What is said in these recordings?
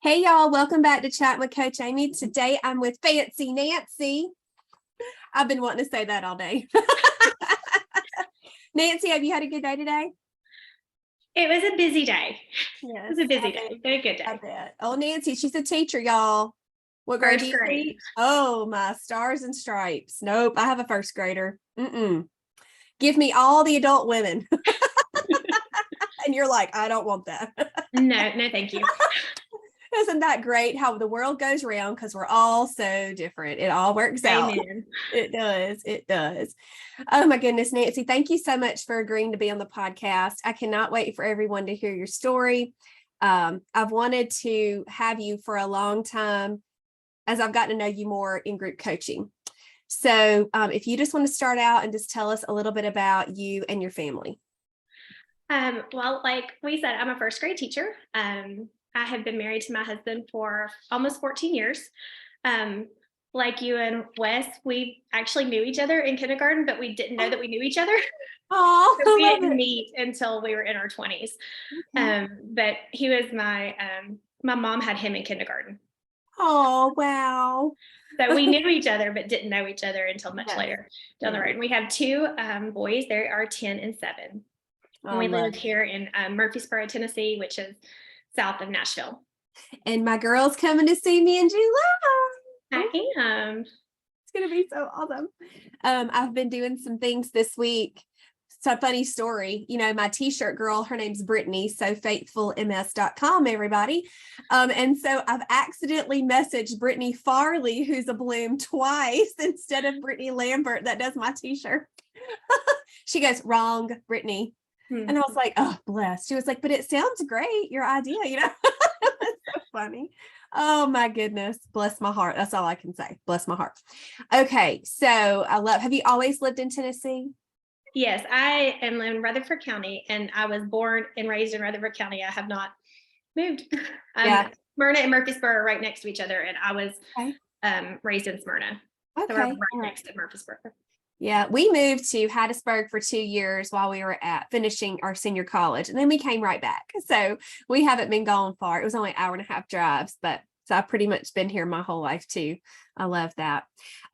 Hey y'all, welcome back to Chat with Coach Amy. Today I'm with Fancy Nancy. I've been wanting to say that all day. Nancy, have you had a good day today? It was a busy day. Yes, it was a busy day, but a good I day. bet. Oh, Nancy, she's a teacher, y'all. What grade do First you grade. teach? Oh, my stars and stripes. Nope, I have a first grader. Give me all the adult women. And you're like, I don't want that. No, thank you. Isn't that great how the world goes round because we're all so different? It all works out. Amen. It does. It does. Oh my goodness, Nancy, thank you so much for agreeing to be on the podcast. I cannot wait for everyone to hear your story. I've wanted to have you for a long time as I've gotten to know you more in group coaching. So if you just want to start out and just tell us a little bit about you and your family. Well, like we said, I'm a first grade teacher. I have been married to my husband for almost 14 years. Like you and Wes, we actually knew each other in kindergarten, but we didn't know that we knew each other. Oh, So we didn't meet until we were in our 20s. okay. But he was my mom had him in kindergarten. Oh, wow. So we knew each other, but didn't know each other until much later down the road. And we have two boys. They are 10 and 7. And we live here in Murfreesboro, Tennessee, which is south of Nashville. And my girl's coming to see me in July. I am. It's going to be so awesome. I've been doing some things this week. It's a funny story. You know, my t-shirt girl, her name's Brittany, so faithfulms.com, everybody. And so I've accidentally messaged Brittany Farley, who's a Bloom, twice instead of Brittany Lambert that does my t-shirt. She goes, wrong, Brittany. And I was like, oh, bless. She was like, but it sounds great, your idea, you know. That's so funny. Oh my goodness. Bless my heart. That's all I can say. Bless my heart. Okay. So have you always lived in Tennessee? Yes, I am in Rutherford County, and I was born and raised in Rutherford County. I have not moved. Smyrna and Murfreesboro are right next to each other, and I was raised in Smyrna. Okay. So we're right next to Murfreesboro. Yeah, we moved to Hattiesburg for 2 years while we were finishing our senior college, and then we came right back. So we haven't been gone far. It was only an hour and a half drives, but so I've pretty much been here my whole life too. I love that.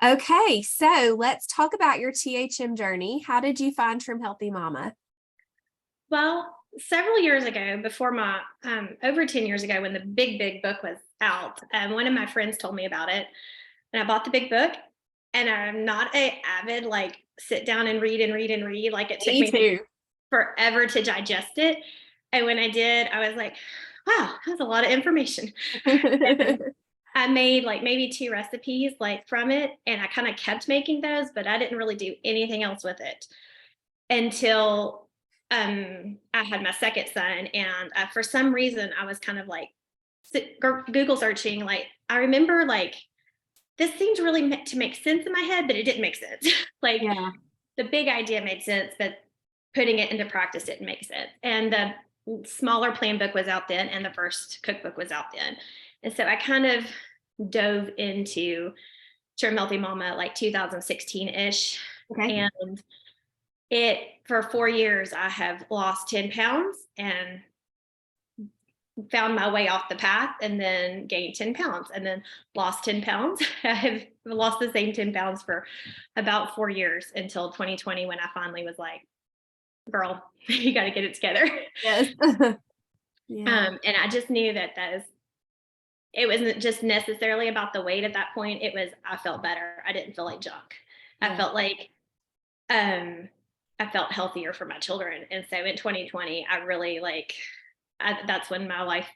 Okay, so let's talk about your THM journey. How did you find Trim Healthy Mama? Well, several years ago, before my over 10 years ago, when the big book was out, one of my friends told me about it, and I bought the big book. And I'm not an avid, like, sit down and read. Like, it took me forever to digest it. And when I did, I was like, wow, that's a lot of information. I made like maybe 2 recipes like from it. And I kind of kept making those, but I didn't really do anything else with it until I had my second son. And for some reason, I was kind of like Google searching. Like, I remember like, this seemed really meant to make sense in my head, but it didn't make sense. The big idea made sense, but putting it into practice didn't make sense. And the smaller plan book was out then, and the first cookbook was out then. And so I kind of dove into Trim Healthy Mama like 2016-ish. Okay. And for 4 years, I have lost 10 pounds and found my way off the path, and then gained 10 pounds and then lost 10 pounds. I've lost the same 10 pounds for about 4 years until 2020, when I finally was like, girl, you got to get it together. Yes. And I just knew that it wasn't just necessarily about the weight at that point. It was, I felt better. I didn't feel like junk. I felt like, I felt healthier for my children. And so in 2020, I really that's when my life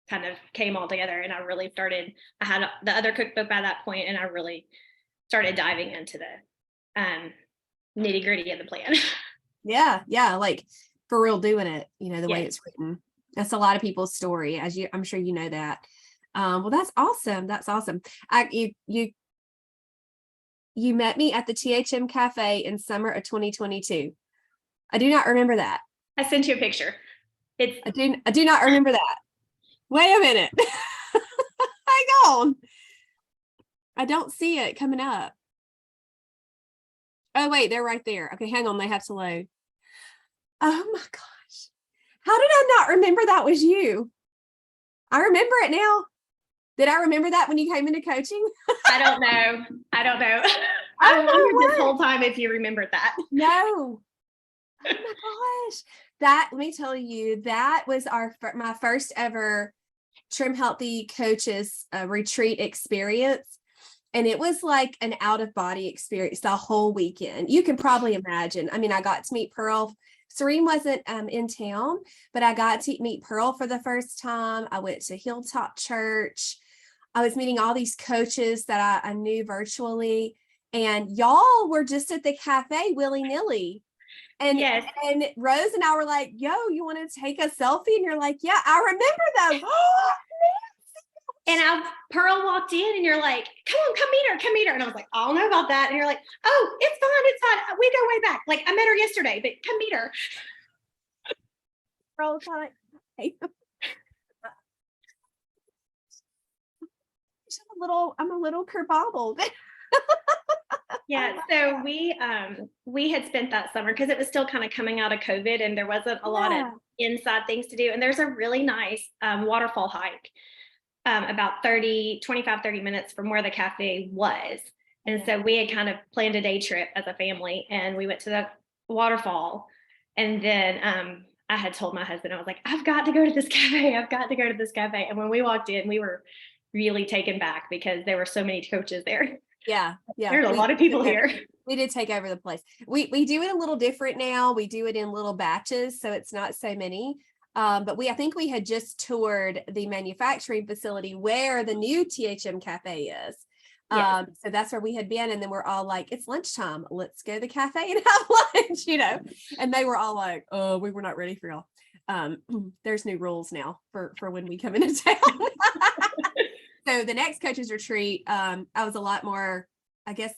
kind of came all together, and I really started. I had the other cookbook by that point, and I really started diving into the nitty gritty of the plan. Yeah, like for real doing it, you know, the way it's written. That's a lot of people's story, I'm sure you know that. Well, that's awesome. That's awesome. You met me at the THM Cafe in summer of 2022. I do not remember that. I sent you a picture. I do not remember that. Wait a minute. Hang on. I don't see it coming up. Oh, wait, they're right there. Okay, hang on. They have to load. Oh my gosh. How did I not remember that was you? I remember it now. Did I remember that when you came into coaching? I don't know. I wondered this whole time if you remembered that. No. Oh my gosh. Let me tell you, that was my first ever Trim Healthy Coaches retreat experience. And it was like an out of body experience the whole weekend. You can probably imagine. I mean, I got to meet Pearl. Serene wasn't in town, but I got to meet Pearl for the first time. I went to Hilltop Church. I was meeting all these coaches that I knew virtually. And y'all were just at the cafe willy-nilly. And, yes. and Rose and I were like, yo, you want to take a selfie? And you're like, yeah, I remember those. And Pearl walked in and you're like, come meet her. And I was like, I don't know about that. And you're like, oh, it's fine. We go way back. Like, I met her yesterday, but come meet her. Pearl was like, hey. I'm a little kerbobbled. Yeah, so we had spent that summer because it was still kind of coming out of COVID and there wasn't a lot of inside things to do. And there's a really nice waterfall hike about 25, 30 minutes from where the cafe was. And so we had kind of planned a day trip as a family and we went to the waterfall. And then I had told my husband, I was like, I've got to go to this cafe. And when we walked in, we were really taken back because there were so many coaches there. Yeah. There's a lot of people here. We did take over the place. We do it a little different now. We do it in little batches, so it's not so many. But I think we had just toured the manufacturing facility where the new THM cafe is. Yes. So that's where we had been. And then we're all like, it's lunchtime. Let's go to the cafe and have lunch, And they were all like, oh, we were not ready for y'all. There's new rules now for when we come into town. So the next coaches retreat, I was a lot more, I guess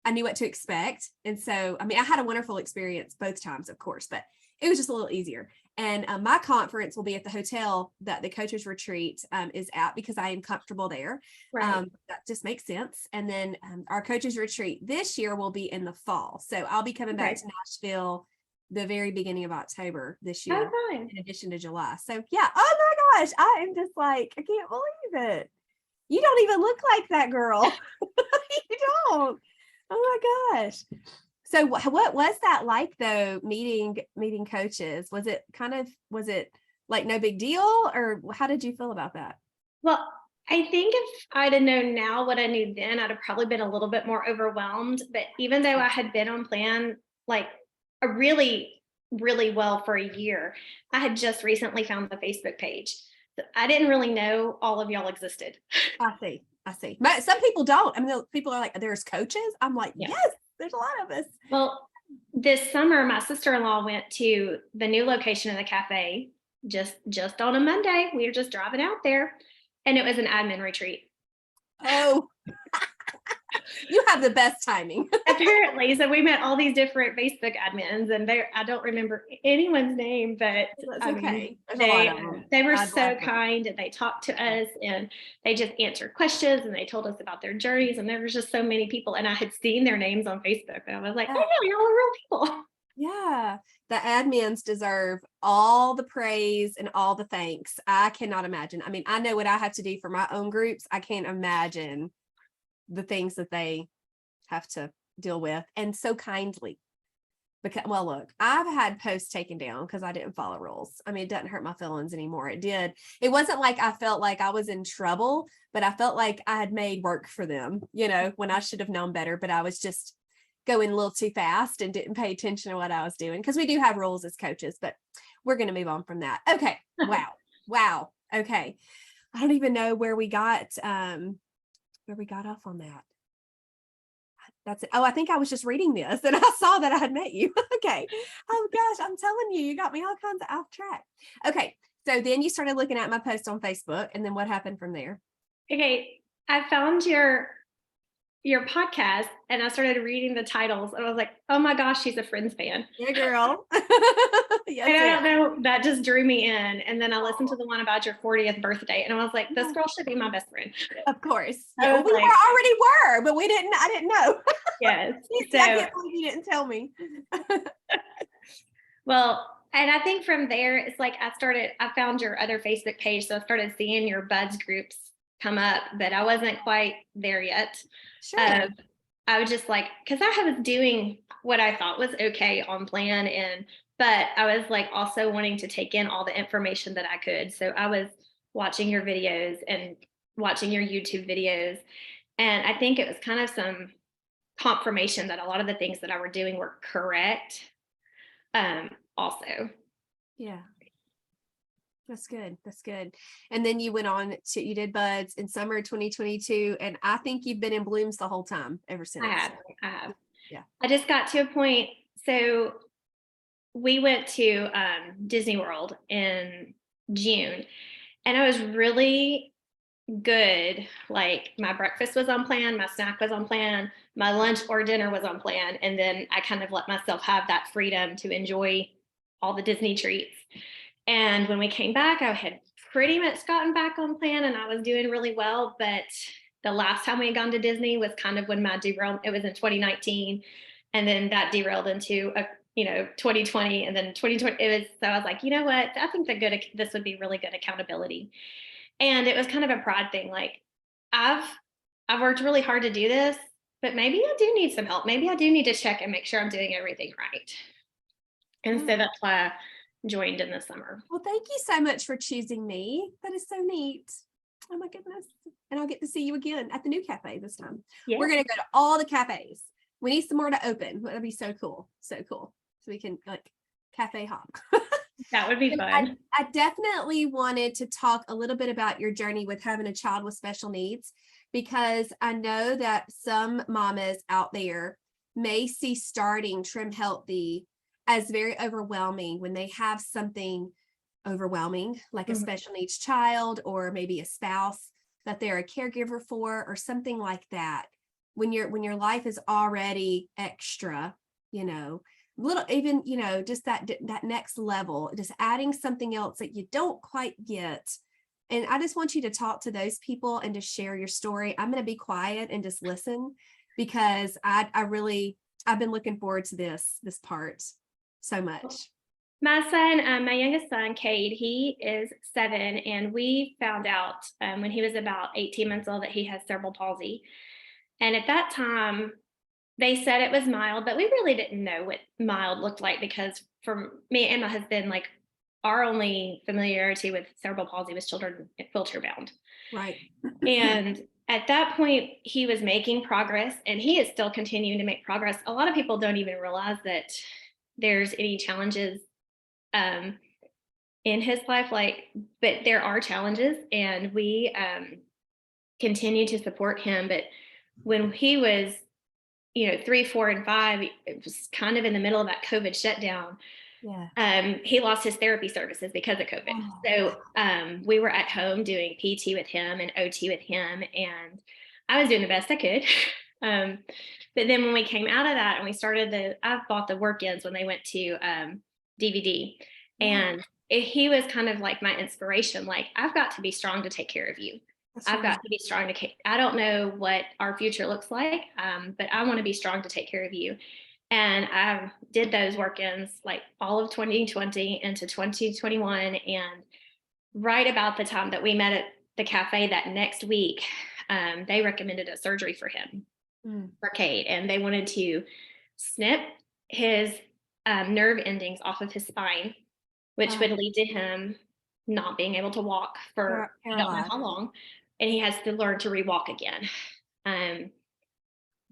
I knew what to expect. And so, I mean, I had a wonderful experience both times, of course, but it was just a little easier. And my conference will be at the hotel that the coaches retreat is at because I am comfortable there. Right. That just makes sense. And then our coaches retreat this year will be in the fall. So I'll be coming back to Nashville the very beginning of October this year, in addition to July. So yeah. Oh my gosh. I am just like, I can't believe it. You don't even look like that girl. You don't. Oh my gosh. So what was that like though, meeting coaches? Was it like no big deal, or how did you feel about that? Well, I think if I'd have known now what I knew then, I'd have probably been a little bit more overwhelmed. But even though I had been on plan like a really, really well for a year, I had just recently found the Facebook page. I didn't really know all of y'all existed. I see. But some people don't. I mean, people are like, there's coaches. I'm like, yes, there's a lot of us. Well, this summer, my sister-in-law went to the new location of the cafe just on a Monday. We were just driving out there and it was an admin retreat. Oh, you have the best timing. Apparently. So we met all these different Facebook admins and I don't remember anyone's name, but okay. They were so kind and they talked to us and they just answered questions and they told us about their journeys. And there was just so many people and I had seen their names on Facebook and I was like, oh no, y'all are real people. Yeah. The admins deserve all the praise and all the thanks. I cannot imagine. I mean, I know what I have to do for my own groups. I can't imagine the things that they have to deal with, and so kindly. Because, well, look, I've had posts taken down because I didn't follow rules. I mean, it doesn't hurt my feelings anymore. It did. It wasn't like I felt like I was in trouble, but I felt like I had made work for them, when I should have known better, but I was just going a little too fast and didn't pay attention to what I was doing, because we do have rules as coaches, but we're going to move on from that. Okay. Wow. Okay. I don't even know where we got off on that. That's it. Oh, I think I was just reading this and I saw that I had met you. Okay. Oh gosh, I'm telling you, you got me all kinds of off track. Okay. So then you started looking at my post on Facebook, and then what happened from there? Okay. I found your podcast and I started reading the titles and I was like, oh my gosh, she's a Friends fan. Yeah, girl. Yes, and I don't know, that just drew me in. And then I listened to the one about your 40th birthday and I was like, this girl should be my best friend. Of course. Yeah, we already were, but I didn't know. Yes. So, I can't believe you didn't tell me. Well, and I think from there, it's like I found your other Facebook page. So I started seeing your buds groups come up, but I wasn't quite there yet. Sure. I was just like, because I was doing what I thought was okay on plan, but I was like also wanting to take in all the information that I could. So I was watching your videos and watching your YouTube videos. And I think it was kind of some confirmation that a lot of the things that I were doing were correct. Also. Yeah. That's good. That's good. And then you went on to, you did buds in summer 2022. And I think you've been in blooms the whole time ever since. I have. Yeah. I just got to a point. So we went to Disney World in June, and I was really good. Like my breakfast was on plan, my snack was on plan, my lunch or dinner was on plan. And then I kind of let myself have that freedom to enjoy all the Disney treats. And when we came back, I had pretty much gotten back on plan and I was doing really well. But the last time we had gone to Disney was kind of when my derailed, it was in 2019. And then that derailed into 2020 and then 2020. So I was like, you know what? I think this would be really good accountability. And it was kind of a pride thing. Like I've worked really hard to do this, but maybe I do need some help. Maybe I do need to check and make sure I'm doing everything right. And so that's why I joined in the summer. Well, thank you so much for choosing me. That is so neat. Oh my goodness. And I'll get to see you again at the new cafe this time. Yeah. We're going to go to all the cafes. We need some more to open. That'd be so cool. So cool. So we can like cafe hop. That would be fun. I definitely wanted to talk a little bit about your journey with having a child with special needs, because I know that some mamas out there may see starting Trim Healthy as very overwhelming when they have something overwhelming, like a special needs child or maybe a spouse that they're a caregiver for or something like that. When your life is already extra, little, even, just that next level, just adding something else that you don't quite get. And I just want you to talk to those people and to share your story. I'm going to be quiet and just listen, because I've been looking forward to this part so much. My youngest son, Cade, he is 7, and we found out when he was about 18 months old that he has cerebral palsy. And at that time, they said it was mild, but we really didn't know what mild looked like, because for me and my husband, like our only familiarity with cerebral palsy was children wheelchair bound. Right. And at that point, he was making progress, and he is still continuing to make progress. A lot of people don't even realize that there's any challenges in his life, but there are challenges, and we continue to support him. But when he was 3, 4, and 5, it was kind of in the middle of that COVID shutdown. Yeah. He lost his therapy services because of COVID. Oh. So we were at home doing PT with him and OT with him, and I was doing the best I could. But then when we came out of that and we started I bought the work-ins when they went to DVD, and he was kind of like my inspiration. Like, I've got to be strong to take care of you. I've got to be strong I don't know what our future looks like, but I want to be strong to take care of you. And I did those work-ins like all of 2020 into 2021. And right about the time that we met at the cafe that next week, they recommended a surgery for him, for Cade. And they wanted to snip his nerve endings off of his spine, which would lead to him not being able to walk for I don't know how long. And he has to learn to re-walk again.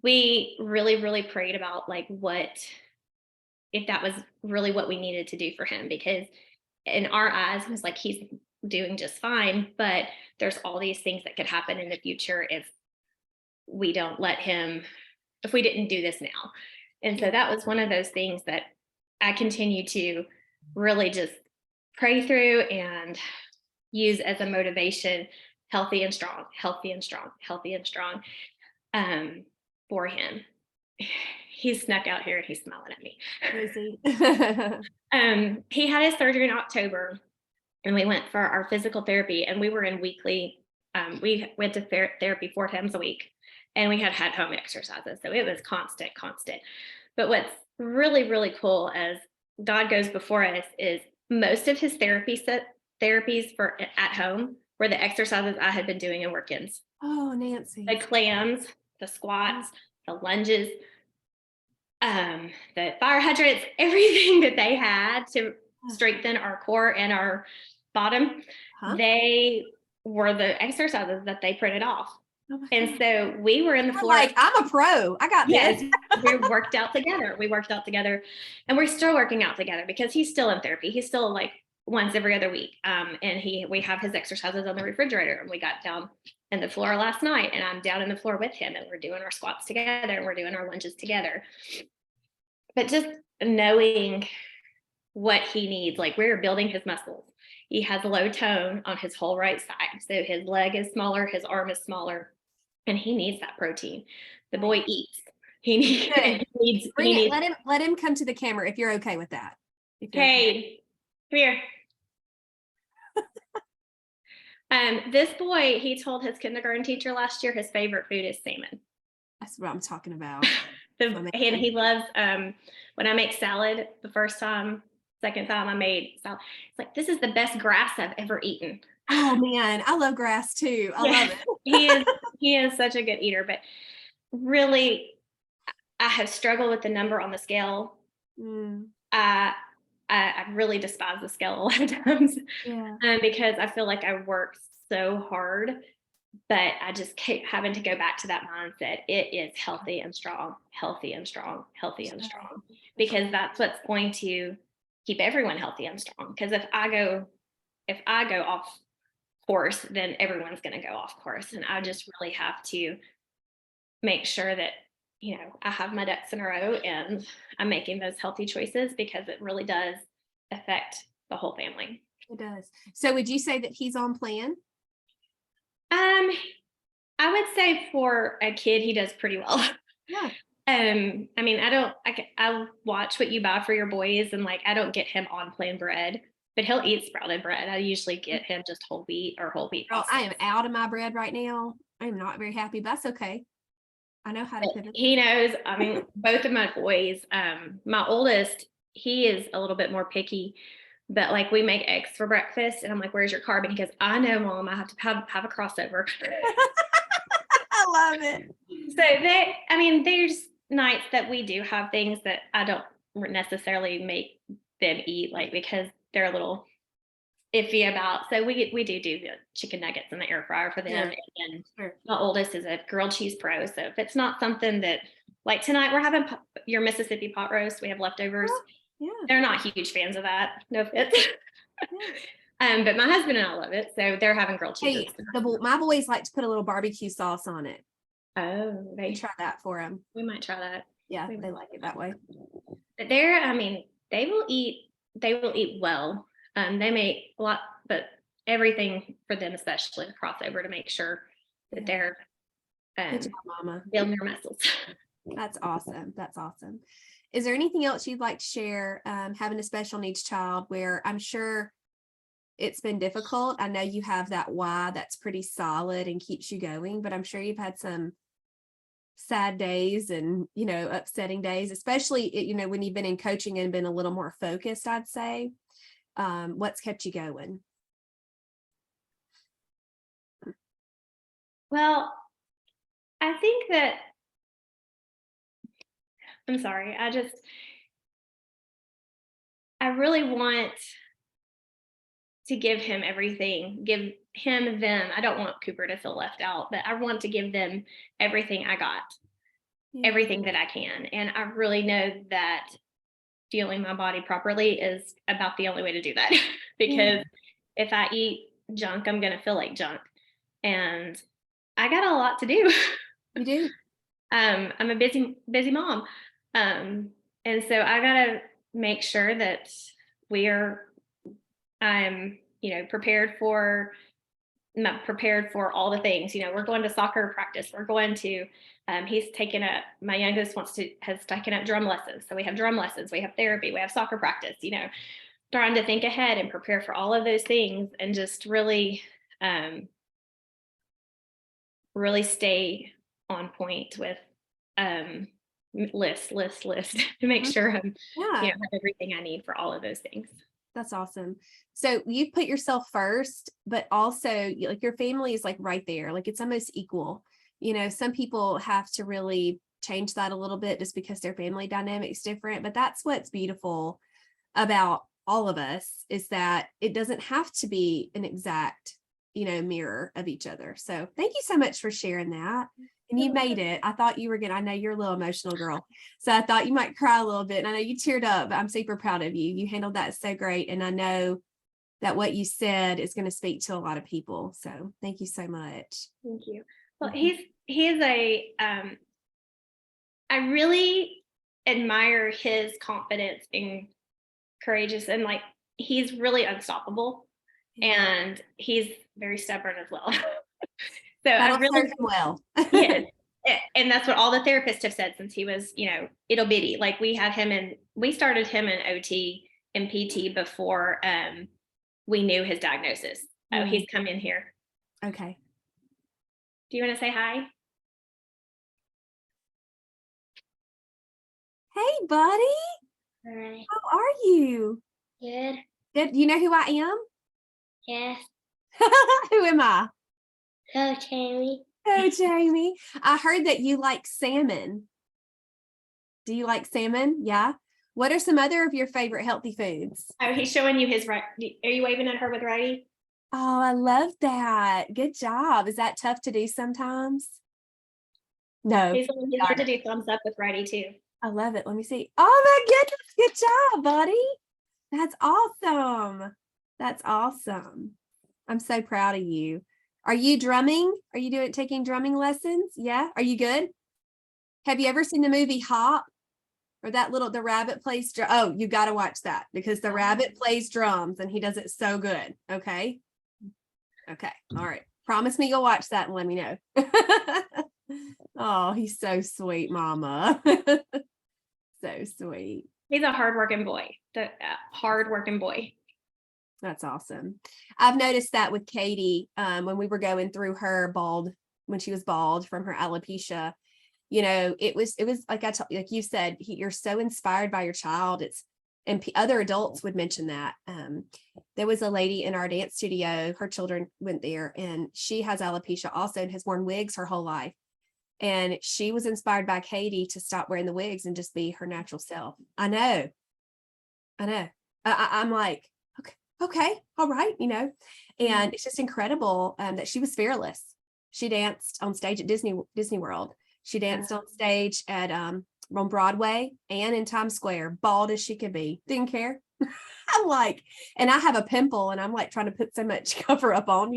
We really, really prayed about if that was really what we needed to do for him, because in our eyes, it was like, he's doing just fine, but there's all these things that could happen in the future if we didn't do this now. And so that was one of those things that I continue to really just pray through and use as a motivation, healthy and strong, healthy and strong, healthy and strong, for him. He's snuck out here and he's smiling at me. He had his surgery in October, and we went for our physical therapy, and we were in weekly, we went to therapy 4 times a week, and we had home exercises. So it was constant. But what's really, really cool as God goes before us is most of his therapies for at home were the exercises I had been doing in work-ins. Oh, Nancy. The clams, the squats, the lunges, the fire hydrants, everything that they had to strengthen our core and our bottom, they were the exercises that they printed off. Oh, and so we were in the floor. Like, I'm a pro. I got this. We worked out together. And we're still working out together because he's still in therapy. He's still like once every other week. And we have his exercises on the refrigerator, and we got down in the floor last night, and I'm down in the floor with him, and we're doing our squats together, and we're doing our lunges together. But just knowing what he needs, like we're building his muscles. He has low tone on his whole right side. So his leg is smaller, his arm is smaller, and he needs that protein. The boy eats. He needs. Let him come to the camera if you're okay with that. Cade, come here. This boy, he told his kindergarten teacher last year his favorite food is salmon. That's what I'm talking about. And he loves when I make salad the first time, second time I made salad. It's like, this is the best grass I've ever eaten. Oh man, I love grass too. I love it. He is such a good eater, but really I have struggled with the number on the scale. I really despise the scale a lot of times because I feel like I work so hard, but I just keep having to go back to that mindset. It is healthy and strong, because that's what's going to keep everyone healthy and strong. Because if I go off course, then everyone's going to go off course. And I just really have to make sure that, I have my ducks in a row and I'm making those healthy choices, because it really does affect the whole family. It does. So would you say that he's on plan? I would say for a kid, he does pretty well. Yeah. I mean, I watch what you buy for your boys, and like, I don't get him on plain bread, but he'll eat sprouted bread. I usually get him just whole wheat or whole wheat. Girl, I am out of my bread right now. I'm not very happy, but that's okay. I know how to pivot. He knows. I mean, both of my boys, my oldest, he is a little bit more picky, but like we make eggs for breakfast and I'm like, where's your carb? And he goes, I know, Mom, I have to have a crossover. I love it. So there's nights that we do have things that I don't necessarily make them eat, like, because they're a little iffy about. So we do the chicken nuggets in the air fryer for them. And my oldest is a grilled cheese pro. So if it's not something that, like tonight, we're having your Mississippi pot roast. We have leftovers. Yeah. They're not huge fans of that. No offense. But my husband and I love it. So they're having grilled cheese. Hey, my boys like to put a little barbecue sauce on it. Oh, they try that for them. We might try that. Yeah, they like it that way. But they will eat well. They make a lot, but everything for them, especially the crossover, to make sure that they're good job, Mama. building their muscles. That's awesome. That's awesome. Is there anything else you'd like to share, having a special needs child, where I'm sure it's been difficult? I know you have that why that's pretty solid and keeps you going, but I'm sure you've had some sad days and, upsetting days, especially, when you've been in coaching and been a little more focused, I'd say. What's kept you going? Well, I think that, I'm sorry, I really want to give him everything, give him them. I don't want Cooper to feel left out, but I want to give them everything I got, everything that I can. And I really know that fueling my body properly is about the only way to do that. Because if I eat junk, I'm going to feel like junk. And I got a lot to do. You do. I'm a busy mom. And so I got to make sure that I'm prepared for all the things. We're going to soccer practice. We're going to, my youngest has taken up drum lessons. So we have drum lessons, we have therapy, we have soccer practice, trying to think ahead and prepare for all of those things, and just really stay on point with list to make sure I'm have everything I need for all of those things. That's awesome. So you put yourself first, but also like your family is like right there. Like it's almost equal. Some people have to really change that a little bit just because their family dynamic's different. But that's what's beautiful about all of us, is that it doesn't have to be an exact, mirror of each other. So thank you so much for sharing that. And you made it. I thought you were I know you're a little emotional girl. So I thought you might cry a little bit. And I know you teared up, but I'm super proud of you. You handled that so great. And I know that what you said is going to speak to a lot of people. So thank you so much. Thank you. Well, he's I really admire his confidence and courageous, and like he's really unstoppable, and he's very stubborn as well. So I really well. Yes. And that's what all the therapists have said since he was, ittle bitty. Like we started him in OT and PT before we knew his diagnosis. Oh, he's come in here. Okay. Do you want to say hi? Hey, buddy. Hi. How are you? Good. Good. You know who I am? Yes. Who am I? Coach Amy. Coach Amy. I heard that you like salmon. Do you like salmon? Yeah. What are some other of your favorite healthy foods? Oh, he's showing you his right. Are you waving at her with righty? Oh, I love that. Good job. Is that tough to do sometimes? No. He's learned to do thumbs up with righty too. I love it. Let me see. Oh my goodness. Good job, buddy. That's awesome. That's awesome. I'm so proud of you. Are you drumming? Are you taking drumming lessons? Yeah. Are you good? Have you ever seen the movie Hop? Or the rabbit plays oh, you got to watch that, because the rabbit plays drums and he does it so good. Okay. All right. Promise me you'll watch that and let me know. Oh, he's so sweet, mama. So sweet. He's a hardworking boy. Hardworking boy. That's awesome. I've noticed that with Katie, when we were going through her when she was bald from her alopecia, it was like like you said, you're so inspired by your child. And other adults would mention that. There was a lady in our dance studio, her children went there, and she has alopecia also and has worn wigs her whole life. And she was inspired by Katie to stop wearing the wigs and just be her natural self. I know. I'm like, okay, all right, and it's just incredible that she was fearless. She danced on stage at Disney World. She danced on stage at on Broadway and in Times Square, bald as she could be. Didn't care. I'm like, and I have a pimple and I'm like trying to put so much cover up on,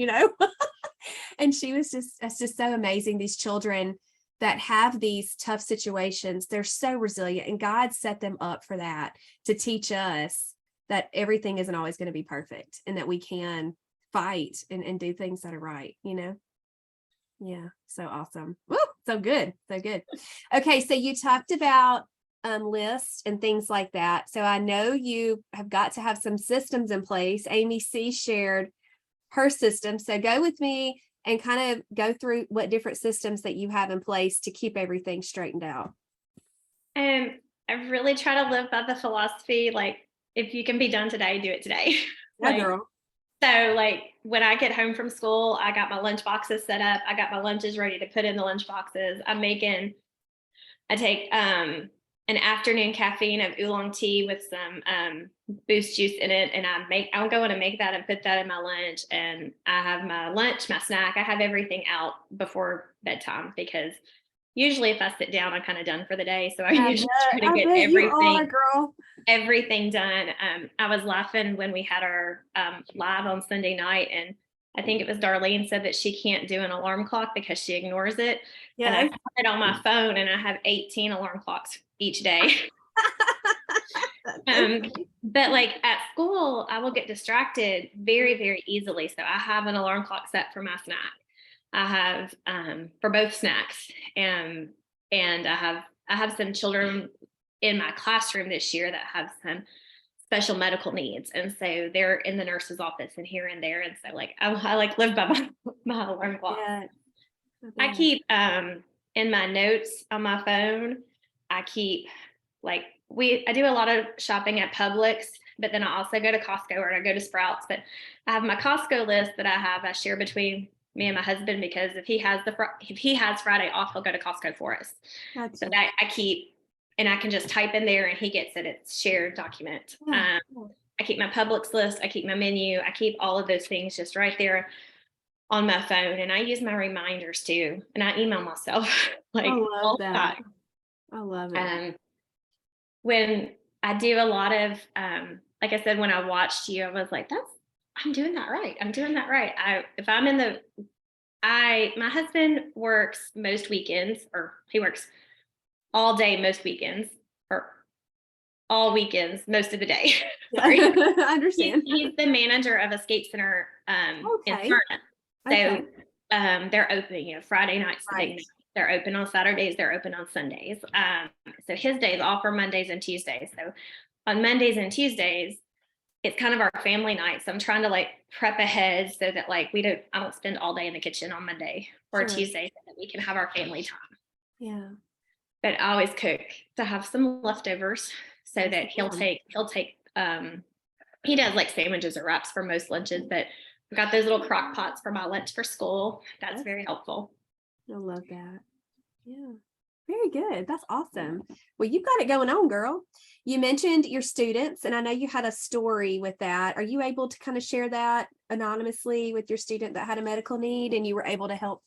and that's just so amazing. These children that have these tough situations, they're so resilient, and God set them up for that, to teach us that everything isn't always going to be perfect, and that we can fight and do things that are right, Yeah. So awesome. Woo, so good. Okay. So you talked about lists and things like that. So I know you have got to have some systems in place. Amy C shared her system. So go with me and kind of go through what different systems that you have in place to keep everything straightened out. I really try to live by the philosophy, like, if you can be done today, do it today. Yeah, girl. So like when I get home from school, I got my lunch boxes set up. I got my lunches ready to put in the lunch boxes. I take an afternoon caffeine of oolong tea with some boost juice in it. And I'll go in and make that and put that in my lunch. And I have my lunch, my snack. I have everything out before bedtime, because usually if I sit down, I'm kind of done for the day. So I usually try to get everything done. I was laughing when we had our live on Sunday night, and I think it was Darlene said that she can't do an alarm clock because she ignores it. Yeah. And I put it on my phone, and I have 18 alarm clocks each day. But like at school, I will get distracted very, very easily. So I have an alarm clock set for my snack. I have for both snacks, and I have some children in my classroom this year that have some special medical needs, and so they're in the nurse's office and here and there, and so like I like live by my alarm clock. Yeah. I keep in my notes on my phone, I keep like I do a lot of shopping at Publix, but then I also go to Costco or I go to Sprouts. But I have my Costco list that I share between me and my husband, because if he has Friday off, he'll go to Costco for us. Gotcha. So that I keep, and I can just type in there and he gets it. It's shared document. Yeah. I keep my Publix list. I keep my menu. I keep all of those things just right there on my phone. And I use my reminders too. And I email myself like I all love the that. time. I love it. When I do a lot of, like I said, when I watched you, I was like, I'm doing that right. I'm doing that right. My husband works most weekends, or he works all day most weekends, or all weekends most of the day. Sorry. I understand. He's the manager of a skate center in Okay. Smyrna. So Okay. they're open, Friday nights, the big Right. night. They're open on Saturdays, they're open on Sundays. So his days off are Mondays and Tuesdays. So on Mondays and Tuesdays, it's kind of our family night. So I'm trying to like prep ahead so that like I don't spend all day in the kitchen on Monday or Sure. Tuesday, so that we can have our family time. Yeah. But I always cook to have some leftovers so Yes, that you he'll take he does like sandwiches or wraps for most lunches, but I've got those little crock pots for my lunch for school. That's very helpful. I love that. Yeah. Very good. That's awesome. Well, you've got it going on, girl. You mentioned your students, and I know you had a story with that. Are you able to kind of share that anonymously with your student that had a medical need and you were able to help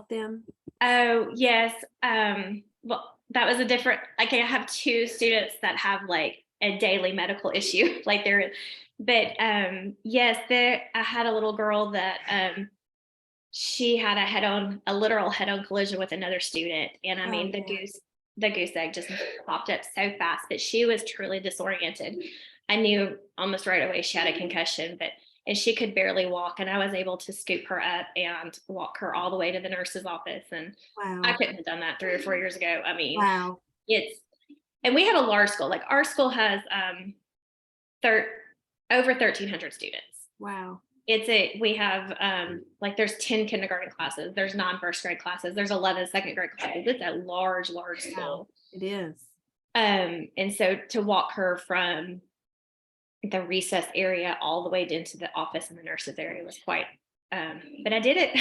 them? Oh, yes. Well, that was like I have two students that have like a daily medical issue, yes, I had a little girl that, she had a literal head-on collision with another student. And I mean, the goose egg just popped up so fast, but she was truly disoriented. I knew almost right away she had a concussion, and she could barely walk. And I was able to scoop her up and walk her all the way to the nurse's office. And I couldn't have done that 3 or 4 years ago. I mean, and we had a large school. Like our school has over 1,300 students. Wow. We have like there's 10 kindergarten classes, there's 9 first grade classes, there's 11 second grade classes. It's a large school. It is. And so to walk her from the recess area all the way into the office and the nurses area was quite but I did it.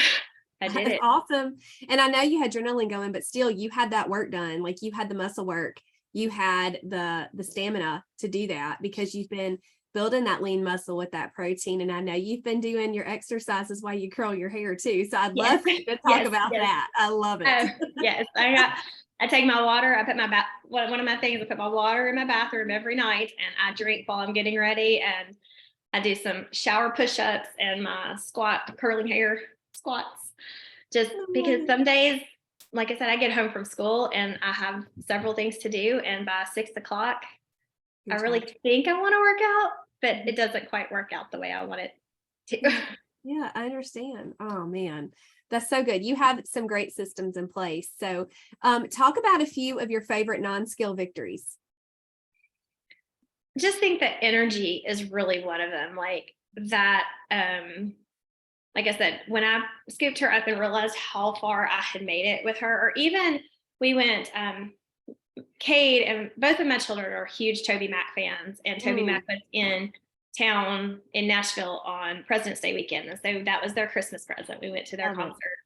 I did it. Awesome. And I know you had adrenaline going, but still you had that work done. Like you had the muscle work, you had the stamina to do that because you've been building that lean muscle with that protein. And I know you've been doing your exercises while you curl your hair too. So I'd love for you to talk about that. I love it. Yes. I take my water. I put one of my things, I put my water in my bathroom every night and I drink while I'm getting ready. And I do some shower push-ups and my curling hair squats, just because some days, like I said, I get home from school and I have several things to do. And by 6 o'clock, I really think I want to work out, but it doesn't quite work out the way I want it to. Yeah, I understand. Oh man, that's so good. You have some great systems in place. So talk about a few of your favorite non-skill victories. Just think that energy is really one of them. Like that, like I said, when I scooped her up and realized how far I had made it with her, or even we went, Cade and both of my children are huge Toby Mac fans, and Toby Mac was in town in Nashville on President's Day weekend. And so that was their Christmas present. We went to their concert.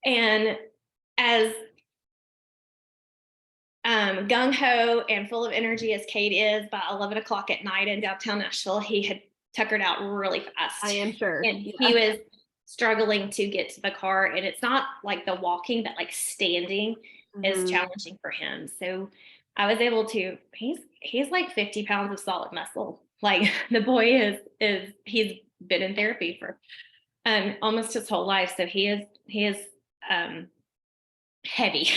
And as gung-ho and full of energy as Cade is, by 11 o'clock at night in downtown Nashville, he had tuckered out really fast. I am sure. And he was struggling to get to the car. And it's not like the walking, but like standing is challenging for him. So I was able to, he's like 50 pounds of solid muscle. Like the boy he's been in therapy for almost his whole life. So he is heavy.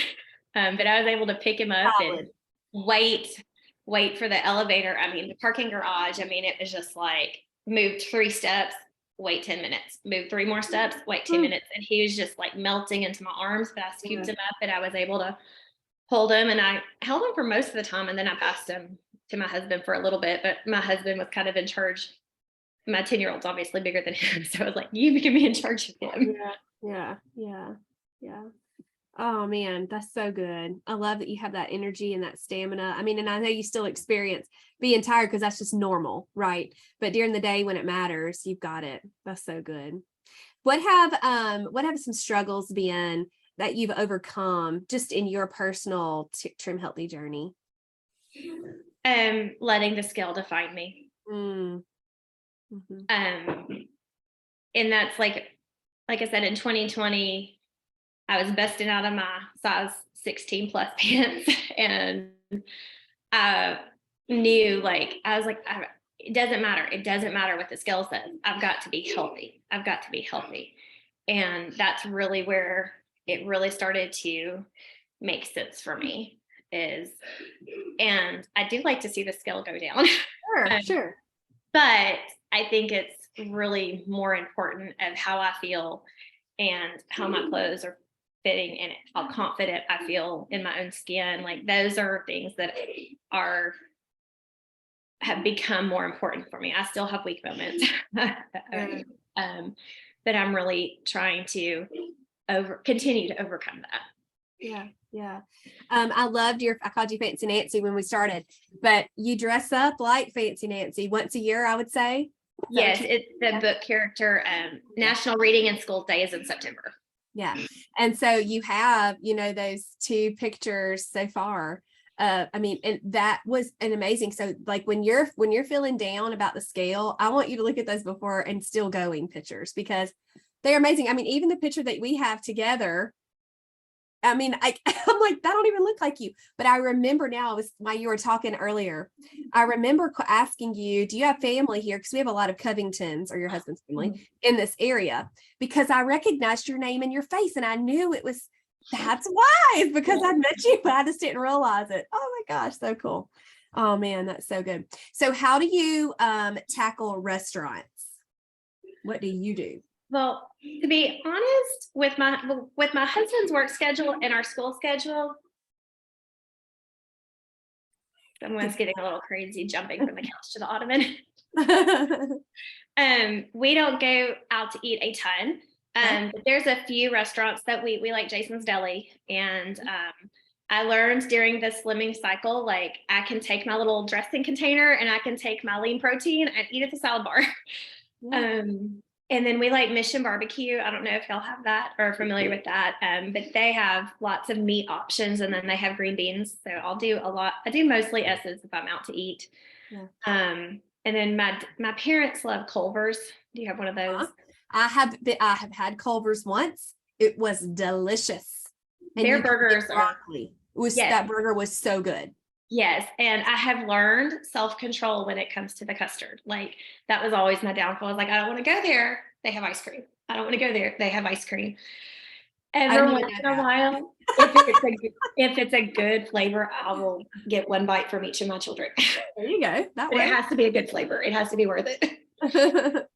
But I was able to pick him up and wait for the elevator. I mean, the parking garage, I mean, it was just like moved 3 steps, wait 10 minutes, move 3 more steps, wait 10 minutes. And he was just like melting into my arms, but I scooped him up and I was able to hold him, and I held him for most of the time. And then I passed him to my husband for a little bit, but my husband was kind of in charge. My 10-year-old's obviously bigger than him. So I was like, you can be in charge of him. Yeah. Oh man, that's so good. I love that you have that energy and that stamina. I mean, and I know you still experience being tired because that's just normal, right? But during the day when it matters, you've got it. That's so good. What have some struggles been that you've overcome just in your personal trim healthy journey? Letting the scale define me. Mm. Mm-hmm. And that's like I said, in 2020, I was busting out of my size 16 plus pants, and I knew, like, I was like, it doesn't matter. It doesn't matter what the scale says. I've got to be healthy. I've got to be healthy. And that's really where it really started to make sense for me and I do like to see the scale go down. Sure, sure. But I think it's really more important of how I feel and how my clothes are fitting and how confident I feel in my own skin. Like, those are things that have become more important for me. I still have weak moments. But I'm really trying to continue to overcome that. Yeah, yeah. I called you Fancy Nancy when we started, but you dress up like Fancy Nancy once a year, I would say. Yes, it's the book character. National Reading and School Day is in September. Yeah. And so you have, those two pictures so far. I mean, and that was an amazing. So like when you're feeling down about the scale, I want you to look at those before and still going pictures because they're amazing. I mean, even the picture that we have together, I mean, I'm like, that don't even look like you. But I remember now, while you were talking earlier, I remember asking you, do you have family here? Because we have a lot of Covingtons, or your husband's family, in this area, because I recognized your name and your face and I knew that's why. It's because I met you, but I just didn't realize it. Oh my gosh, so cool. Oh man, that's so good. So how do you tackle restaurants? What do you do? Well, to be honest, with my husband's work schedule and our school schedule, someone's getting a little crazy jumping from the couch to the ottoman. We don't go out to eat a ton. But there's a few restaurants that we like. Jason's Deli, and I learned during the slimming cycle, like, I can take my little dressing container and I can take my lean protein and eat at the salad bar. And then we like Mission Barbecue. I don't know if y'all have that or are familiar with that, but they have lots of meat options, and then they have green beans. So I'll do a lot. I do mostly S's if I'm out to eat. Yeah. And then my parents love Culver's. Do you have one of those? I have had Culver's once. It was delicious. And their burgers that burger was so good. Yes. And I have learned self-control when it comes to the custard. Like, that was always my downfall. I was like, I don't want to go there. They have ice cream. I don't want to go there. They have ice cream. Every once in a while, if it's a good flavor, I will get one bite from each of my children. There you go. It has to be a good flavor. It has to be worth it.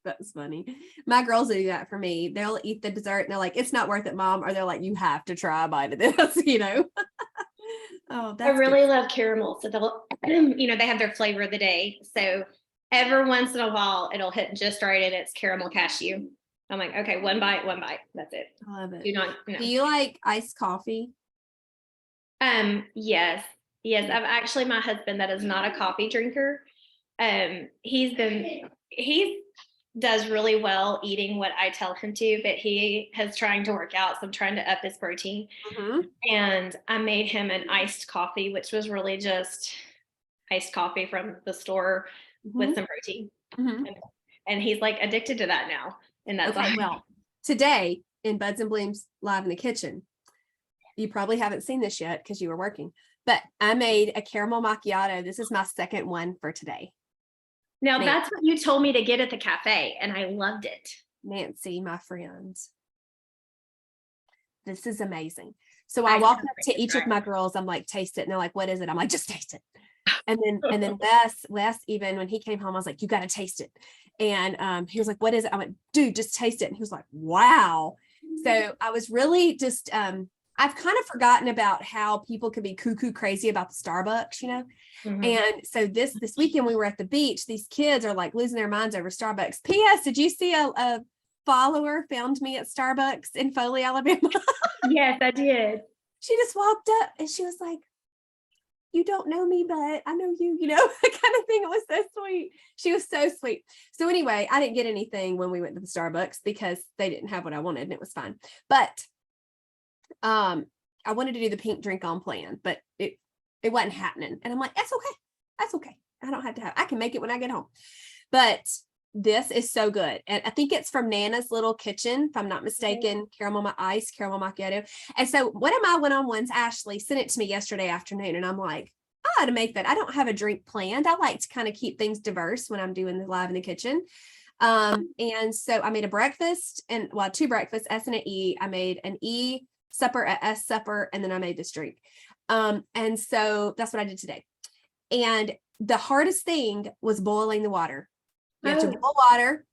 That's funny. My girls do that for me. They'll eat the dessert and they're like, it's not worth it, Mom. Or they're like, you have to try a bite of this, Oh, I really love caramel. So they'll, they have their flavor of the day. So every once in a while, it'll hit just right, and it's caramel cashew. I'm like, okay, one bite. That's it. I love it. Do you like iced coffee? Yes. I've actually, my husband that is not a coffee drinker. He does really well eating what I tell him to, but he is trying to work out. So I'm trying to up his protein. And I made him an iced coffee, which was really just iced coffee from the store with some protein. And he's like addicted to that now. And that's okay. Well, today in Buds and Blooms Live in the Kitchen, you probably haven't seen this yet because you were working, but I made a caramel macchiato. This is my second one for today. Now, that's what you told me to get at the cafe, and I loved it. Nancy, my friend, this is amazing. So I walked up to each of my girls. I'm like, taste it. And they're like, what is it? I'm like, just taste it. And then Wes, even when he came home, I was like, you got to taste it. And he was like, what is it? I went, dude, just taste it. And he was like, wow. So I was really just, I've kind of forgotten about how people can be cuckoo crazy about the Starbucks, And so this weekend we were at the beach. These kids are like losing their minds over Starbucks. P.S. Did you see a follower found me at Starbucks in Foley, Alabama. Yes, I did. She just walked up and she was like, you don't know me, but I know you, that kind of thing. It was so sweet. She was so sweet. So anyway, I didn't get anything when we went to the Starbucks because they didn't have what I wanted and it was fine. But I wanted to do the pink drink on plan, but it wasn't happening. And I'm like, that's okay. That's okay. I don't have to I can make it when I get home. But this is so good. And I think it's from Nana's Little Kitchen, if I'm not mistaken, caramel macchiato. And so one of my one-on-ones, Ashley, sent it to me yesterday afternoon. And I'm like, I ought to make that. I don't have a drink planned. I like to kind of keep things diverse when I'm doing the live in the kitchen. And so I made a breakfast and two breakfasts, S and an E. I made an E supper, a S supper, and then I made this drink. And so that's what I did today. And the hardest thing was boiling the water. You have to boil water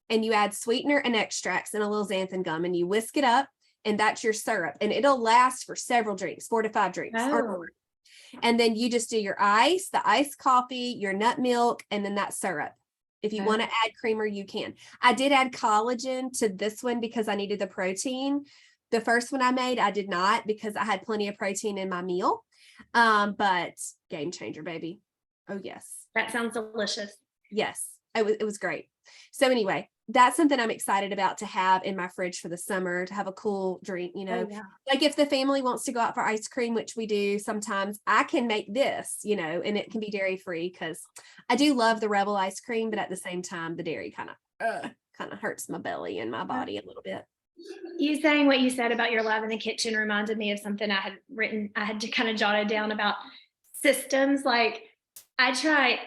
and you add sweetener and extracts and a little xanthan gum and you whisk it up and that's your syrup and it'll last for several drinks, 4 to 5 drinks. And then you just do your ice, the iced coffee, your nut milk, and then that syrup. If you want to add creamer, you can. I did add collagen to this one because I needed the protein. The first one I made, I did not because I had plenty of protein in my meal. But game changer, baby. Oh, yes. That sounds delicious. Yes. It was great. So anyway, that's something I'm excited about to have in my fridge for the summer, to have a cool drink, like if the family wants to go out for ice cream, which we do sometimes, I can make this, and it can be dairy free because I do love the Rebel ice cream, but at the same time, the dairy kind of hurts my belly and my body a little bit. You saying what you said about your live in the kitchen reminded me of something I had written. I had to kind of jot it down about systems. Like I tried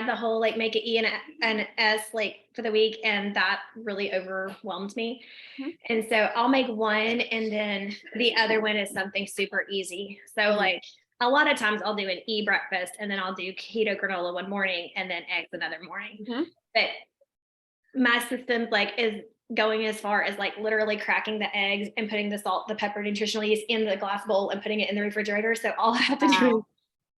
the whole like make an E and an S like for the week, and that really overwhelmed me. Mm-hmm. And so I'll make one, and then the other one is something super easy. So like a lot of times I'll do an E breakfast, and then I'll do keto granola one morning, and then eggs another morning. Mm-hmm. But my system like is going as far as like literally cracking the eggs and putting the salt, the pepper, nutritional yeast in the glass bowl and putting it in the refrigerator. So all I have to do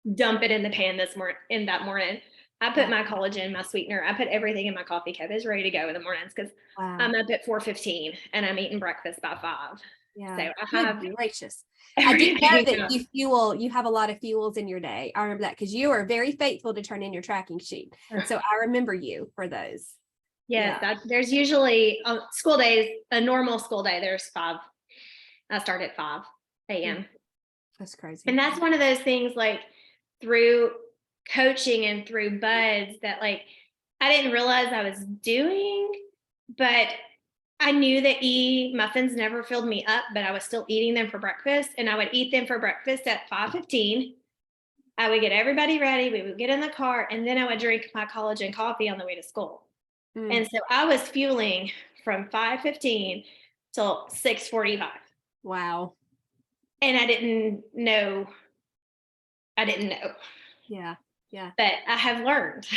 is dump it in the pan that morning. I put my collagen, my sweetener, I put everything in my coffee cup. It's ready to go in the mornings because I'm up at 4:15 and I'm eating breakfast by 5. Yeah. So I have gracious. I do know that you have a lot of fuels in your day. I remember that because you are very faithful to turn in your tracking sheet. So I remember you for those. Yes, there's usually school days, a normal school day, there's 5. I start at 5 a.m. That's crazy. And that's one of those things like through coaching and through buds that like I didn't realize I was doing, but I knew that muffins never filled me up, but I was still eating them for breakfast, and I would eat them for breakfast at 5:15. I would get everybody ready, we would get in the car, and then I would drink my collagen coffee on the way to school. And so I was fueling from 5:15 till 6:45. Wow. And I didn't know. Yeah. Yeah. But I have learned.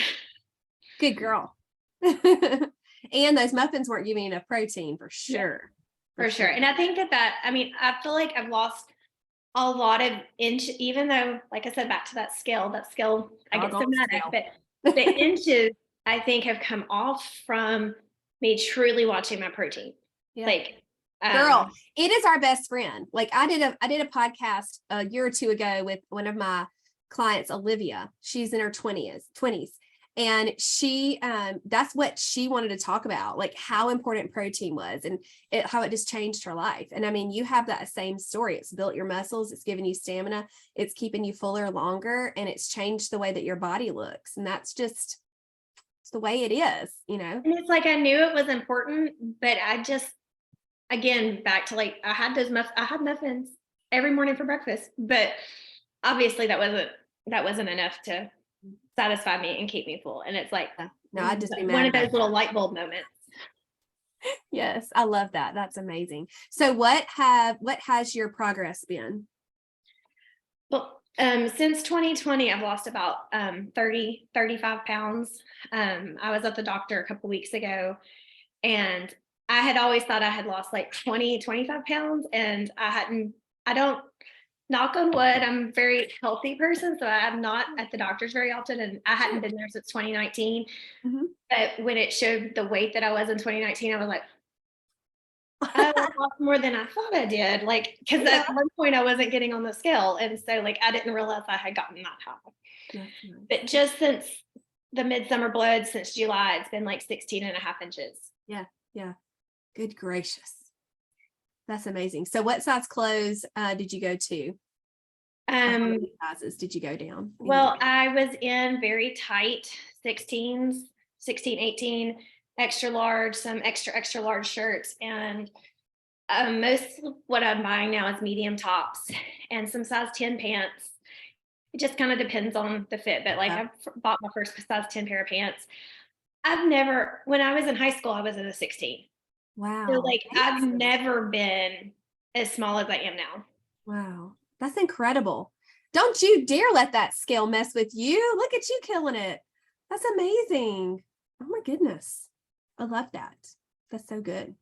Good girl. And those muffins weren't giving enough protein for sure. For sure. And I think I feel like I've lost a lot of even though, like I said, back to that scale, I get somatic, but the inches I think have come off from me truly watching my protein. Yeah. Like, girl, it is our best friend. Like I did a podcast a year or two ago with one of my clients, Olivia. She's in her 20s. And she, that's what she wanted to talk about, like how important protein was and how it just changed her life. And I mean, you have that same story. It's built your muscles. It's given you stamina. It's keeping you fuller longer. And it's changed the way that your body looks. And that's just the way it is, And it's like, I knew it was important, but I just, again, back to like, I had muffins every morning for breakfast, but obviously that wasn't enough to satisfy me and keep me full. And it's like, no, I just one of those little light bulb moments. Yes, I love that. That's amazing. So what has your progress been? Well, since 2020, I've lost about 35 pounds. I was at the doctor a couple of weeks ago, and I had always thought I had lost like 25 pounds, and I don't, knock on wood, I'm a very healthy person, so I'm not at the doctor's very often, and I hadn't been there since 2019. Mm-hmm. But when it showed the weight that I was in 2019, I was like, Oh, I lost more than I thought I did. Like, because Yeah. at one point I wasn't getting on the scale. And so, like, I didn't realize I had gotten that high. That's nice. But just since the midsummer blood, since July, it's been like 16 and a half inches. Yeah. Yeah. Good gracious. That's amazing. So what size clothes did you go to? How many sizes did you go down? Well, I was in very tight 16s, 16, 18, extra large, some extra large shirts. And most of what I'm buying now is medium tops and some size 10 pants. It just kind of depends on the fit, but like I've bought my first size 10 pair of pants. When I was in high school, I was in a 16. Wow. So like I've never been as small as I am now. Wow. That's incredible. Don't you dare let that scale mess with you. Look at you killing it. That's amazing. Oh my goodness. I love that. That's so good.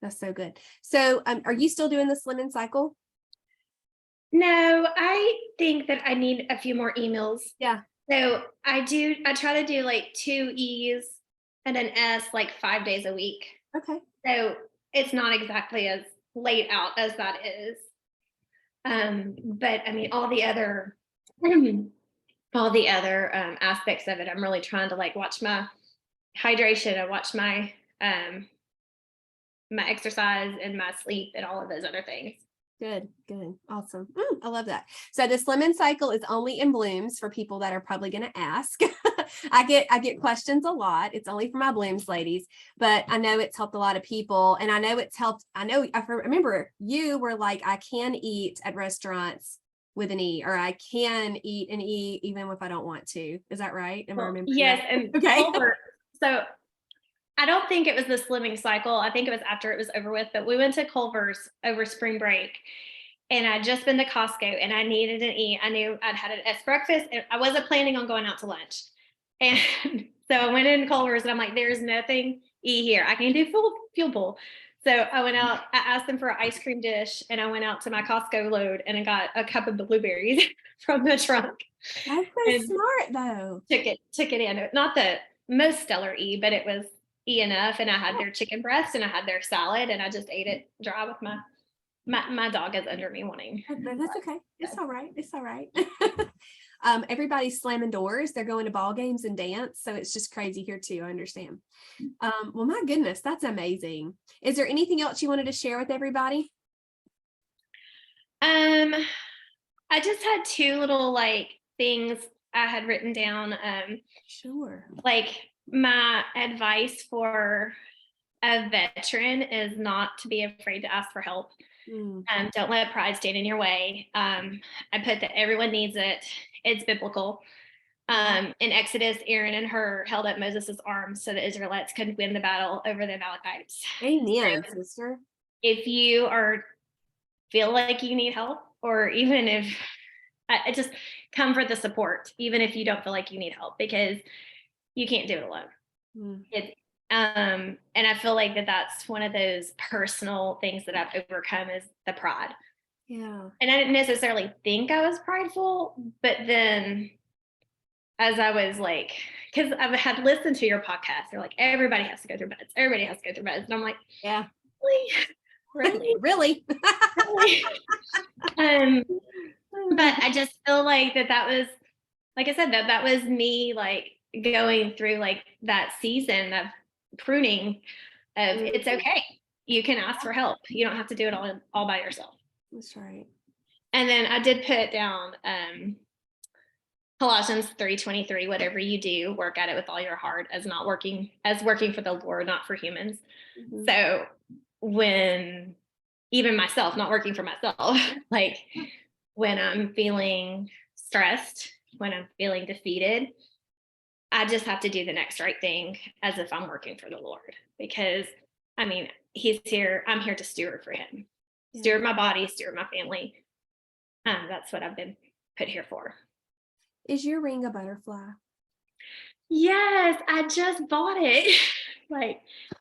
That's so good. So are you still doing the Slimming Cycle? No, I think that I need a few more emails. Yeah. So I try to do like 2 E's and an S like 5 days a week. Okay. So it's not exactly as laid out as that is. But I mean, all the other aspects of it, I'm really trying to like watch my hydration and watch my my exercise and my sleep and all of those other things. Good. Awesome. I love that. So the Slimming Cycle is only in Blooms for people that are probably going to ask. I get questions a lot. It's only for my Blooms ladies, but I know it's helped a lot of people. And I know it's helped. I remember you were like, I can eat at restaurants with an E, or I can eat an E even if I don't want to. Is that right? Am I remembering? Yes. That? And okay. Culver, so I don't think it was the Slimming Cycle. I think it was after it was over with, but we went to Culver's over spring break and I'd just been to Costco and I needed an E. I knew I'd had an S breakfast and I wasn't planning on going out to lunch. And so I went in Culver's and I'm like, there's nothing E here. I can do fuel pull. So I went out, I asked them for an ice cream dish and I went out to my Costco load and I got a cup of blueberries from the trunk. That's so smart though. Took it in. Not the most stellar E, but it was E enough. And I had their chicken breast and I had their salad and I just ate it dry with my dog is under me wanting. That's okay. It's all right. It's all right. Everybody's slamming doors. They're going to ball games and dance. So it's just crazy here too. I understand. Well, my goodness, that's amazing. Is there anything else you wanted to share with everybody? I just had 2 little like things I had written down. Sure. Like my advice for a veteran is not to be afraid to ask for help. Don't let pride stand in your way. I put that everyone needs it. It's biblical. In Exodus, Aaron and Hur held up Moses' arms so the Israelites could win the battle over the Amalekites. Amen, so, sister. If you feel like you need help, or even if I just come for the support, even if you don't feel like you need help, because you can't do it alone. And I feel like that's one of those personal things that I've overcome is the pride. Yeah. And I didn't necessarily think I was prideful, but then as I was like, because I had listened to your podcast, they're like, everybody has to go through beds. Everybody has to go through beds. And I'm like, yeah, really? really? But I just feel like that was, like I said, that was me like going through like that season of pruning of it's okay. You can ask for help. You don't have to do it all by yourself. That's right. And then I did put down Colossians 3:23, whatever you do, work at it with all your heart as working for the Lord, not for humans. So when even myself, not working for myself, like when I'm feeling stressed, when I'm feeling defeated, I just have to do the next right thing as if I'm working for the Lord, because I mean, he's here. I'm here to steward for him, steward my body, steward my family. That's what I've been put here for. Is your ring a butterfly? Yes, I just bought it.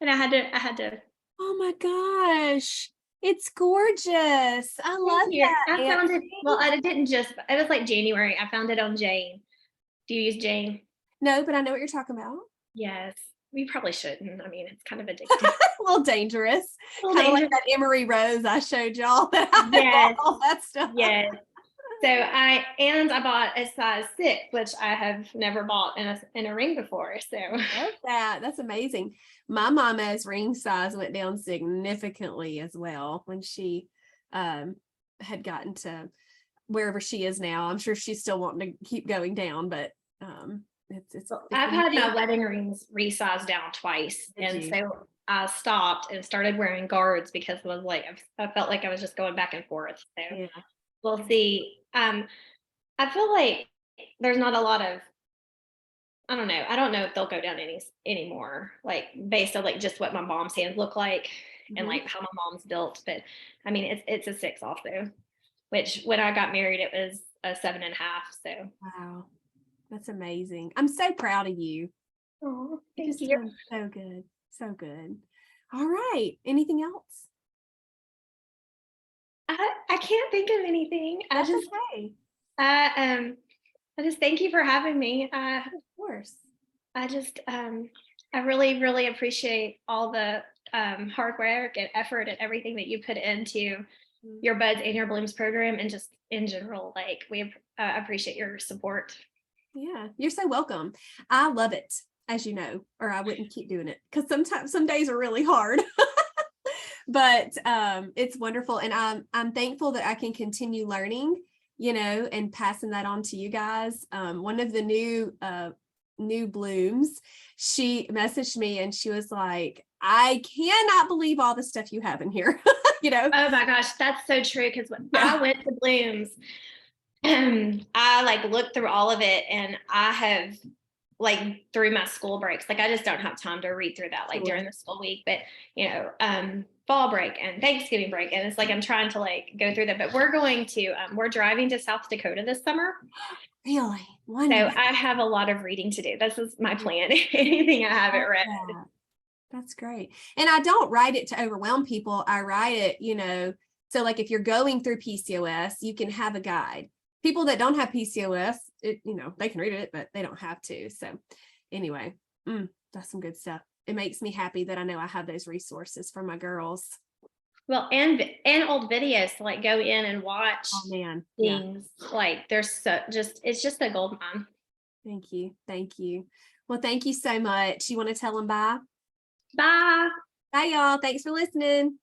And I had to. Oh my gosh. It's gorgeous. I love that. I found it. Well, I didn't just, it was like January. I found it on Jane. Do you use Jane? No, but I know what you're talking about. Yes. we probably shouldn't. I mean, it's kind of addictive. A little dangerous. A little Kind of like dangerous. that Emery Rose I showed y'all that I Yes. bought all that stuff. Yes. So I bought a size 6, which I have never bought in a ring before. So Love that. That's amazing. My mama's ring size went down significantly as well when she had gotten to wherever she is now. I'm sure she's still wanting to keep going down, but it's I've had my wedding rings resized down twice. And so I stopped and started wearing guards because it was like I felt like I was just going back and forth. So yeah. we'll see. I feel like there's not a lot of, I don't know. I don't know if they'll go down anymore, like based on like just what my mom's hands look like and like how my mom's built. But I mean, it's a 6 also, which when I got married, it was a 7.5. So Wow, that's amazing. I'm so proud of you. oh, You thank just you. done so good, so good. All right. Anything else? I can't think of anything. That's okay. I just thank you for having me. Of course. I just I really, really appreciate all the hard work and effort and everything that you put into your Buds and Your Blooms program, and just in general, like we appreciate your support. Yeah, you're so welcome. I love it, as you know, or I wouldn't keep doing it because sometimes some days are really hard. But it's wonderful, and I'm thankful that I can continue learning, you know, and passing that on to you guys. One of the new blooms, she messaged me and she was like, I cannot believe all the stuff you have in here. You know, Oh my gosh, that's so true. Because when yeah. I went to Blooms, I like looked through all of it, and I have like through my school breaks, like I just don't have time to read through that like during the school week. But you know, fall break and Thanksgiving break, and it's like I'm trying to like go through that. But we're going to we're driving to South Dakota this summer. Really So wonderful. I have a lot of reading to do. This is my plan. Anything I haven't read. That's great. And I don't write it to overwhelm people. I write it, you know, so like if you're going through PCOS, you can have a guide. People that don't have PCOS, you know, they can read it, but they don't have to. So anyway, that's some good stuff. It makes me happy that I know I have those resources for my girls. Well, and old videos to like go in and watch Man, things. Like there's it's just a gold mine. Thank you. Thank you. Well, thank you so much. You want to tell them bye? Bye. Bye, y'all. Thanks for listening.